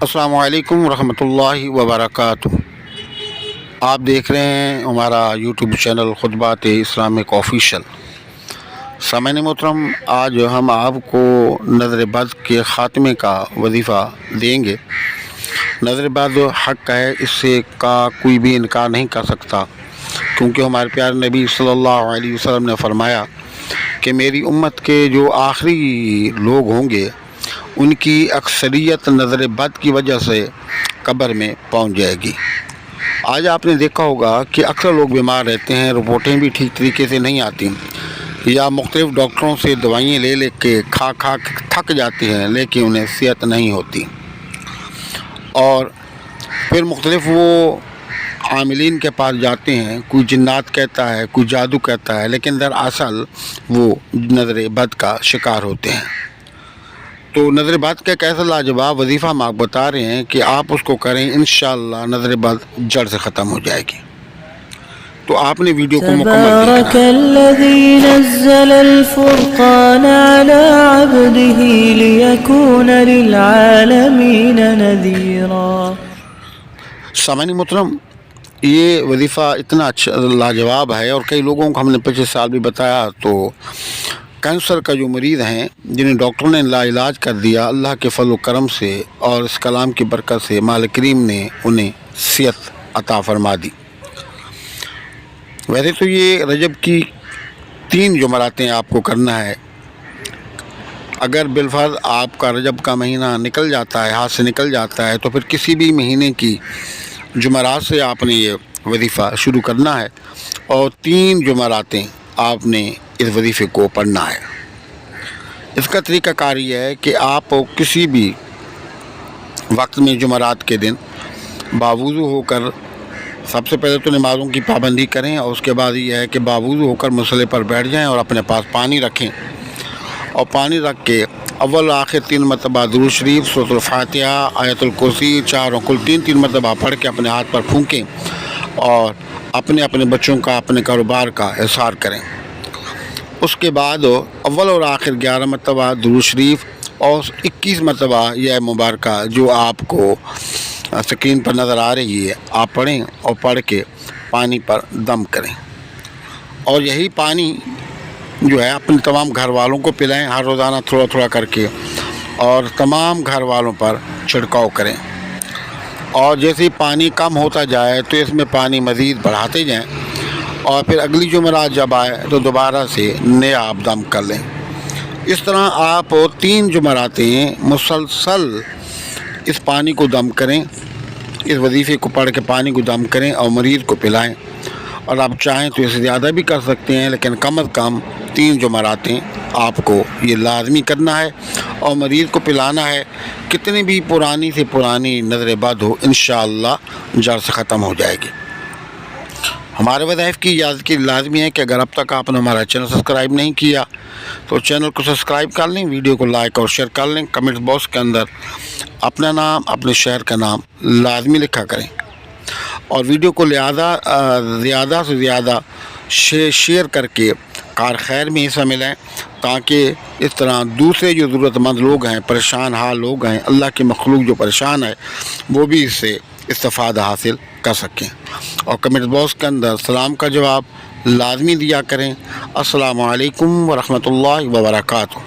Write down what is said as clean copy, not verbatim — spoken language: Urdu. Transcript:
السلام علیکم ورحمۃ اللہ وبرکاتہ۔ آپ دیکھ رہے ہیں ہمارا یوٹیوب چینل خطبات اسلامک آفیشیل۔ سامعین محترم، آج ہم آپ کو نظر بد کے خاتمے کا وظیفہ دیں گے۔ نظر بد حق ہے، اس سے کا کوئی بھی انکار نہیں کر سکتا، کیونکہ ہمارے پیارے نبی صلی اللہ علیہ وسلم نے فرمایا کہ میری امت کے جو آخری لوگ ہوں گے ان کی اکثریت نظر بد کی وجہ سے قبر میں پہنچ جائے گی۔ آج آپ نے دیکھا ہوگا کہ اکثر لوگ بیمار رہتے ہیں، رپورٹیں بھی ٹھیک طریقے سے نہیں آتی، یا مختلف ڈاکٹروں سے دوائیں لے کے کھا تھک جاتے ہیں، لیکن انہیں صحت نہیں ہوتی، اور پھر مختلف وہ عاملین کے پاس جاتے ہیں، کوئی جنات کہتا ہے، کوئی جادو کہتا ہے، لیکن دراصل وہ نظر بد کا شکار ہوتے ہیں۔ تو نظر بد کا ایسا لاجواب وظیفہ ہم آپ بتا رہے ہیں کہ آپ اس کو کریں، انشاءاللہ نظر بد جڑ سے ختم ہو جائے گی۔ تو آپ نے ویڈیو کو مکمل تبارک الذی نزل الفرقان علی عبده لیکون للعالمین نذیرا۔ سامعین محترم، یہ وظیفہ اتنا اچھا لاجواب ہے، اور کئی لوگوں کو ہم نے پچھلے سال بھی بتایا۔ تو کینسر کا جو مریض ہیں، جنہیں ڈاکٹروں نے لا علاج کر دیا، اللہ کے فضل و کرم سے اور اس کلام کی برکت سے مالک کریم نے انہیں صحت عطا فرما دی۔ ویسے تو یہ رجب کی 3 جمعراتیں آپ کو کرنا ہے۔ اگر بالفرض آپ کا رجب کا مہینہ نکل جاتا ہے، ہاتھ سے نکل جاتا ہے، تو پھر کسی بھی مہینے کی جمعرات سے آپ نے یہ وظیفہ شروع کرنا ہے، اور 3 جمعراتیں آپ نے اس وظیفے کو پڑھنا ہے۔ اس کا طریقہ کار یہ ہے کہ آپ کسی بھی وقت میں جمعرات کے دن باوضو ہو کر، سب سے پہلے تو نمازوں کی پابندی کریں، اور اس کے بعد یہ ہے کہ باوضو ہو کر مصلی پر بیٹھ جائیں اور اپنے پاس پانی رکھیں، اور پانی رکھ کے اول آخر 3 مرتبہ درود شریف، سورۃ الفاتحہ، آیت الکرسی 4 اور کل 3 مرتبہ پڑھ کے اپنے ہاتھ پر پھونکیں، اور اپنے بچوں کا، اپنے کاروبار کا اظہار کریں۔ اس کے بعد اول اور آخر 11 مرتبہ درود شریف اور 21 مرتبہ یہ مبارکہ جو آپ کو اسکرین پر نظر آ رہی ہے آپ پڑھیں، اور پڑھ کے پانی پر دم کریں، اور یہی پانی جو ہے اپنے تمام گھر والوں کو پلائیں، ہر روزانہ تھوڑا تھوڑا کر کے، اور تمام گھر والوں پر چھڑکاؤ کریں، اور جیسے ہی پانی کم ہوتا جائے تو اس میں پانی مزید بڑھاتے جائیں، اور پھر اگلی جمعرات جب آئے تو دوبارہ سے نیا آپ دم کر لیں۔ اس طرح آپ 3 جمعراتیں مسلسل اس پانی کو دم کریں، اس وظیفے کو پڑھ کے پانی کو دم کریں اور مریض کو پلائیں، اور آپ چاہیں تو اسے زیادہ بھی کر سکتے ہیں، لیکن کم از کم 3 جمعراتیں آپ کو یہ لازمی کرنا ہے، اور مریض کو پلانا ہے۔ کتنی بھی پرانی سے پرانی نظر بد ہو، انشاءاللہ جڑ سے ختم ہو جائے گی۔ ہمارے وظائف کی یاد کی لازمی ہے کہ اگر اب تک آپ نے ہمارا چینل سبسکرائب نہیں کیا تو چینل کو سبسکرائب کر لیں، ویڈیو کو لائک اور شیئر کر لیں، کمنٹ باکس کے اندر اپنا نام، اپنے شہر کا نام لازمی لکھا کریں، اور ویڈیو کو زیادہ سے زیادہ شیئر کر کے کار خیر میں حصہ ملیں، تاکہ اس طرح دوسرے جو ضرورت مند لوگ ہیں، پریشان حال لوگ ہیں، اللہ کی مخلوق جو پریشان ہے، وہ بھی اس سے استفادہ حاصل کر سکیں۔ اور کمنٹ باکس کے اندر سلام کا جواب لازمی دیا کریں۔ السلام علیکم ورحمۃ اللہ وبرکاتہ۔